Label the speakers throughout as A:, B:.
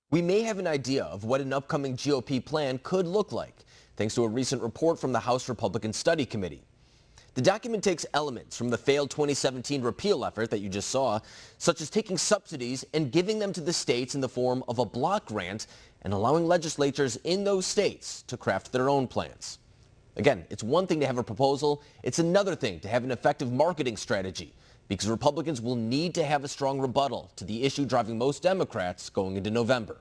A: We may have an idea of what an upcoming GOP plan could look like, thanks to a recent report from the House Republican Study Committee. The document takes elements from the failed 2017 repeal effort that you just saw, such as taking subsidies and giving them to the states in the form of a block grant and allowing legislatures in those states to craft their own plans. Again, it's one thing to have a proposal. It's another thing to have an effective marketing strategy, because Republicans will need to have a strong rebuttal to the issue driving most Democrats going into November.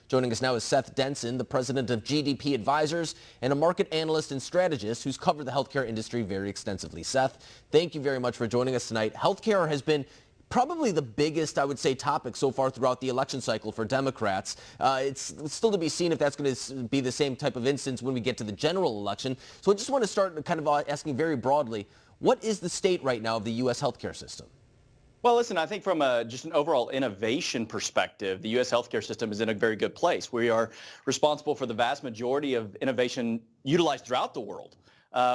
A: Joining us now is Seth Denson, the president of GDP Advisors and a market analyst and strategist who's covered the healthcare industry very extensively. Seth, thank you very much for joining us tonight. Healthcare has been probably the biggest, I would say, topic so far throughout the election cycle for Democrats. It's still to be seen if that's going to be the same type of instance when we get to the general election. So I just want to start kind of asking very broadly, what is the state right now of the U.S. healthcare system?
B: Well, listen, I think from just an overall innovation perspective, the U.S. healthcare system is in a very good place. We are responsible for the vast majority of innovation utilized throughout the world,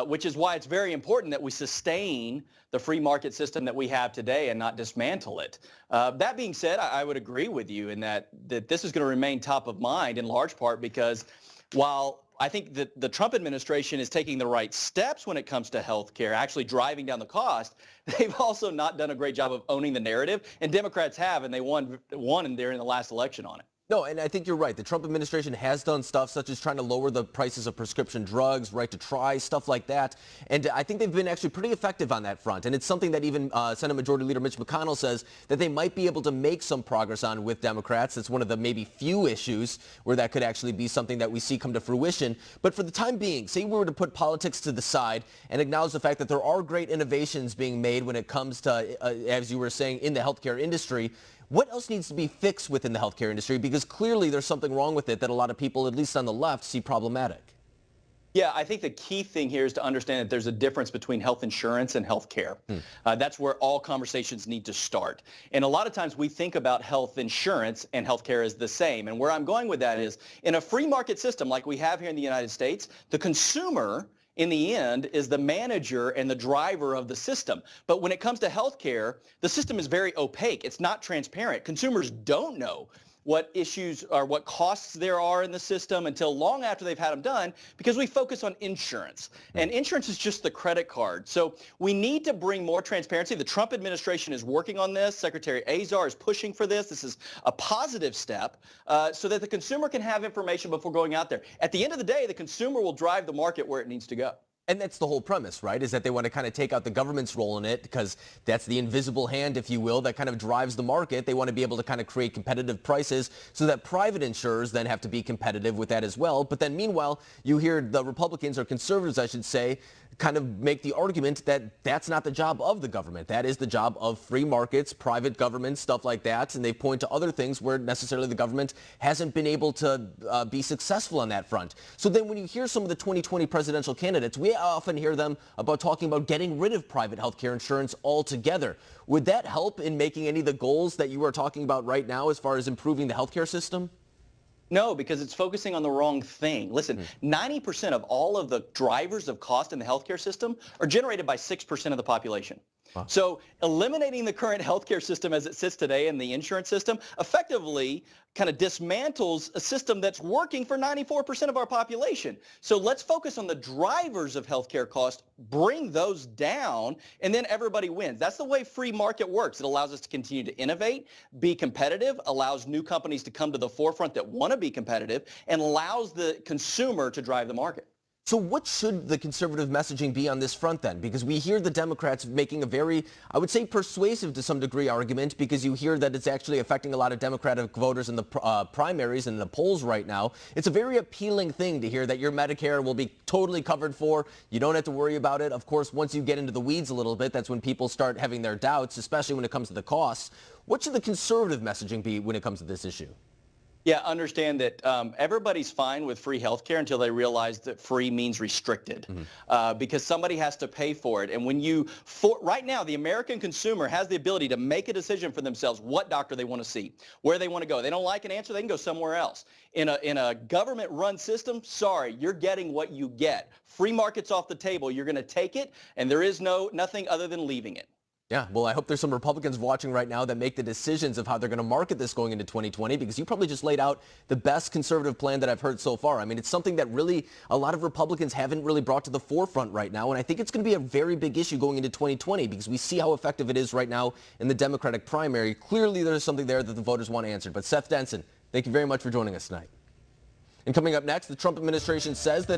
B: which is why it's very important that we sustain the free market system that we have today and not dismantle it. That being said, I would agree with you in that this is going to remain top of mind in large part because while I think that the Trump administration is taking the right steps when it comes to health care, actually driving down the cost, they've also not done a great job of owning the narrative, and Democrats have, and they won in there in the last election on it.
A: No, and I think you're right. The Trump administration has done stuff such as trying to lower the prices of prescription drugs, right to try, stuff like that. And I think they've been actually pretty effective on that front. And it's something that even Senate Majority Leader Mitch McConnell says that they might be able to make some progress on with Democrats. It's one of the maybe few issues where that could actually be something that we see come to fruition. But for the time being, say we were to put politics to the side and acknowledge the fact that there are great innovations being made when it comes to, as you were saying, in the healthcare industry. What else needs to be fixed within the healthcare industry? Because clearly there's something wrong with it that a lot of people, at least on the left, see problematic.
B: Yeah, I think the key thing here is to understand that there's a difference between health insurance and health care. That's where all conversations need to start. And a lot of times we think about health insurance and health care as the same. And where I'm going with that is in a free market system like we have here in the United States, the consumer in the end is the manager and the driver of the system. But when it comes to healthcare, the system is very opaque. It's not transparent. Consumers don't know what issues or what costs there are in the system until long after they've had them done because we focus on insurance. And insurance is just the credit card. So we need to bring more transparency. The Trump administration is working on this. Secretary Azar is pushing for this. This is a positive step so that the consumer can have information before going out there. At the end of the day, the consumer will drive the market where it needs to go.
A: And that's the whole premise, right, is that they want to kind of take out the government's role in it because that's the invisible hand, if you will, that kind of drives the market. They want to be able to kind of create competitive prices so that private insurers then have to be competitive with that as well. But then meanwhile, you hear the Republicans or conservatives, I should say, kind of make the argument that that's not the job of the government. That is the job of free markets, private governments, stuff like that. And they point to other things where necessarily the government hasn't been able to be successful on that front. So then when you hear some of the 2020 presidential candidates, we often hear them about talking about getting rid of private healthcare insurance altogether. Would that help in making any of the goals that you are talking about right now as far as improving the healthcare system?
B: No, because it's focusing on the wrong thing. Listen, 90% of all of the drivers of cost in the healthcare system are generated by 6% of the population. Wow. So eliminating the current healthcare system as it sits today in the insurance system effectively kind of dismantles a system that's working for 94% of our population. So let's focus on the drivers of healthcare cost, bring those down, and then everybody wins. That's the way free market works. It allows us to continue to innovate, be competitive, allows new companies to come to the forefront that want to be competitive, and allows the consumer to drive the market.
A: So what should the conservative messaging be on this front then? Because we hear the Democrats making a very, I would say, persuasive to some degree argument, because you hear that it's actually affecting a lot of Democratic voters in the primaries and the polls right now. It's a very appealing thing to hear that your Medicare will be totally covered for. You don't have to worry about it. Of course, once you get into the weeds a little bit, that's when people start having their doubts, especially when it comes to the costs. What should the conservative messaging be when it comes to this issue?
B: Yeah, understand that everybody's fine with free healthcare until they realize that free means restricted, because somebody has to pay for it. And when right now, the American consumer has the ability to make a decision for themselves what doctor they want to see, where they want to go. They don't like an answer, they can go somewhere else. In a government-run system, sorry, you're getting what you get. Free market's off the table. You're going to take it, and there is nothing other than leaving it.
A: Yeah, well, I hope there's some Republicans watching right now that make the decisions of how they're going to market this going into 2020, because you probably just laid out the best conservative plan that I've heard so far. I mean, it's something that really a lot of Republicans haven't really brought to the forefront right now, and I think it's going to be a very big issue going into 2020 because we see how effective it is right now in the Democratic primary. Clearly, there's something there that the voters want answered. But Seth Denson, thank you very much for joining us tonight. And coming up next, the Trump administration says that